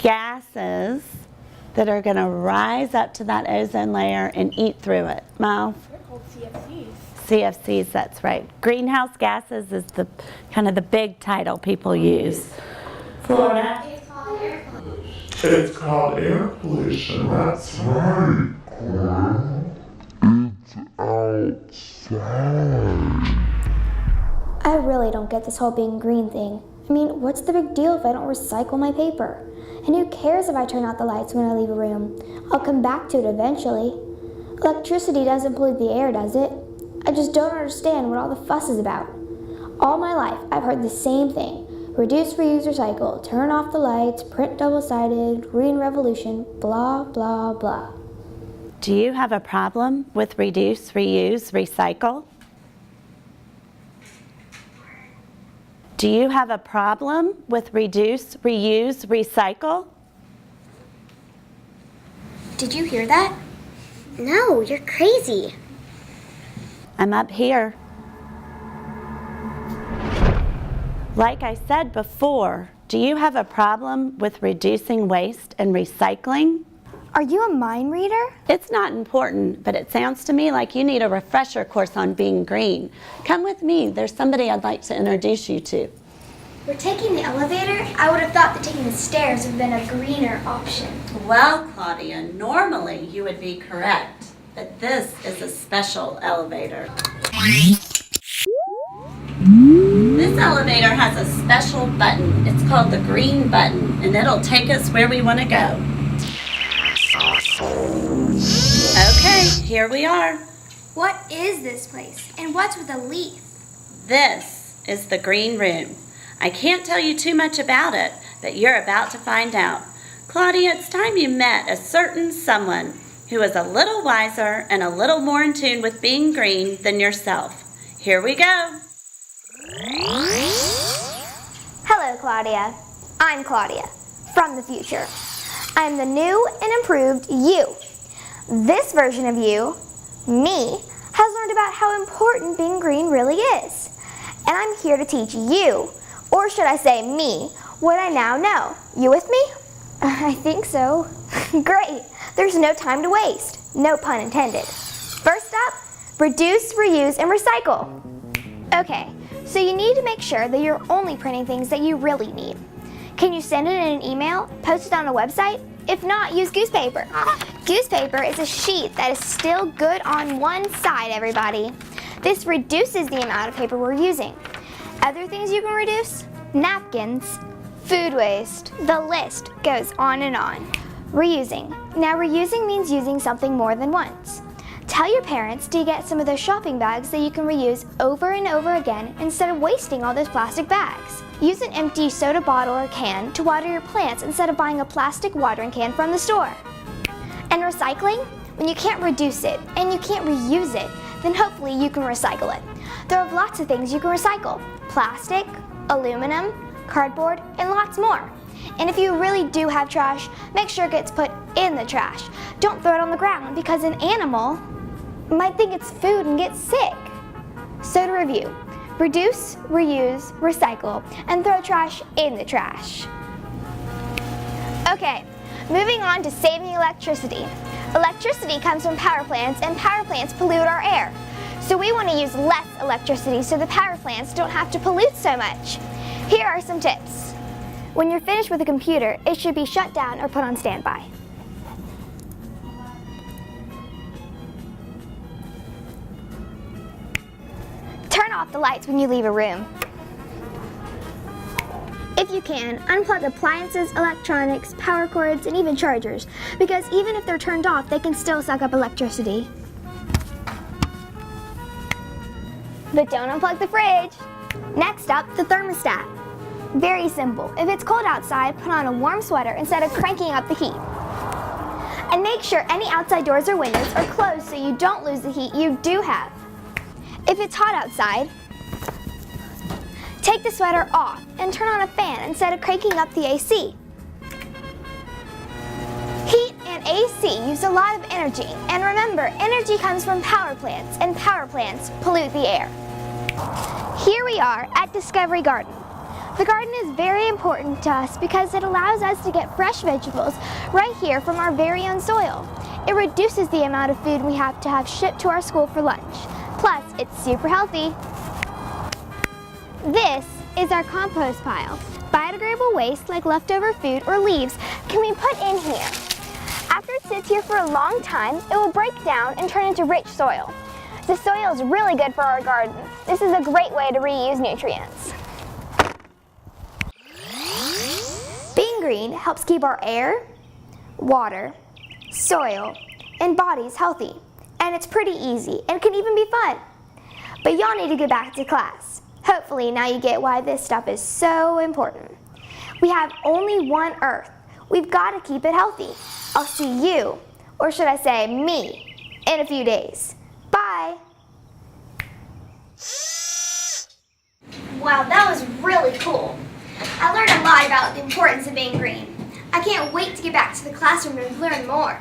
gases that are going to rise up to that ozone layer and eat through it. Miles? They're called CFCs. CFCs, that's right. Greenhouse gases is the kind of the big title people use. Florida? It's called air pollution. It's called air pollution, that's right. It's outside. I really don't get this whole being green thing. I mean, what's the big deal if I don't recycle my paper? And who cares if I turn out the lights when I leave a room? I'll come back to it eventually. Electricity doesn't pollute the air, does it? I just don't understand what all the fuss is about. All my life, I've heard the same thing. Reduce, reuse, recycle, turn off the lights, print double-sided, green revolution, blah, blah, blah. Do you have a problem with reduce, reuse, recycle? Do you have a problem with reduce, reuse, recycle? Did you hear that? No, you're crazy. I'm up here. Like I said before, do you have a problem with reducing waste and recycling? Are you a mind reader? It's not important, but it sounds to me like you need a refresher course on being green. Come with me. There's somebody I'd like to introduce you to. We're taking the elevator? I would have thought that taking the stairs would have been a greener option. Well, Claudia, normally you would be correct, but this is a special elevator. This elevator has a special button. It's called the green button, and it'll take us where we want to go. Okay, here we are. What is this place? And what's with the leaf? This is the green room. I can't tell you too much about it, but you're about to find out. Claudia, it's time you met a certain someone who is a little wiser and a little more in tune with being green than yourself. Here we go. Hello, Claudia. I'm Claudia, from the future. I'm the new and improved you. This version of you, me, has learned about how important being green really is. And I'm here to teach you, or should I say me, what I now know. You with me? I think so. Great. There's no time to waste. No pun intended. First up, reduce, reuse, and recycle. Okay, so you need to make sure that you're only printing things that you really need. Can you send it in an email, post it on a website? If not, use goosepaper. Goosepaper is a sheet that is still good on one side, everybody. This reduces the amount of paper we're using. Other things you can reduce? Napkins, food waste, the list goes on and on. Reusing. Now reusing means using something more than once. Tell your parents to get some of those shopping bags that you can reuse over and over again instead of wasting all those plastic bags. Use an empty soda bottle or can to water your plants instead of buying a plastic watering can from the store. And recycling? When you can't reduce it and you can't reuse it, then hopefully you can recycle it. There are lots of things you can recycle. Plastic, aluminum, cardboard, and lots more. And if you really do have trash, make sure it gets put in the trash. Don't throw it on the ground because an animal might think it's food and get sick. So to review, reduce, reuse, recycle, and throw trash in the trash. Okay, moving on to saving electricity. Electricity comes from power plants, and power plants pollute our air. So we want to use less electricity so the power plants don't have to pollute so much. Here are some tips. When you're finished with a computer, it should be shut down or put on standby. Turn off the lights when you leave a room. If you can, unplug appliances, electronics, power cords, and even chargers, because even if they're turned off, they can still suck up electricity. But don't unplug the fridge. Next up, the thermostat. Very simple. If it's cold outside, put on a warm sweater instead of cranking up the heat. And make sure any outside doors or windows are closed so you don't lose the heat you do have. If it's hot outside, take the sweater off and turn on a fan instead of cranking up the AC. Heat and AC use a lot of energy, and remember, energy comes from power plants, and power plants pollute the air. Here we are at Discovery Garden. The garden is very important to us because it allows us to get fresh vegetables right here from our very own soil. It reduces the amount of food we have to have shipped to our school for lunch. Plus, it's super healthy. This is our compost pile. Biodegradable waste like leftover food or leaves can be put in here. After it sits here for a long time, it will break down and turn into rich soil. The soil is really good for our garden. This is a great way to reuse nutrients. Being green helps keep our air, water, soil, and bodies healthy. And it's pretty easy and can even be fun. But y'all need to get back to class. Hopefully now you get why this stuff is so important. We have only one Earth. We've got to keep it healthy. I'll see you, or should I say me, in a few days. Bye. Wow, that was really cool. I learned a lot about the importance of being green. I can't wait to get back to the classroom and learn more.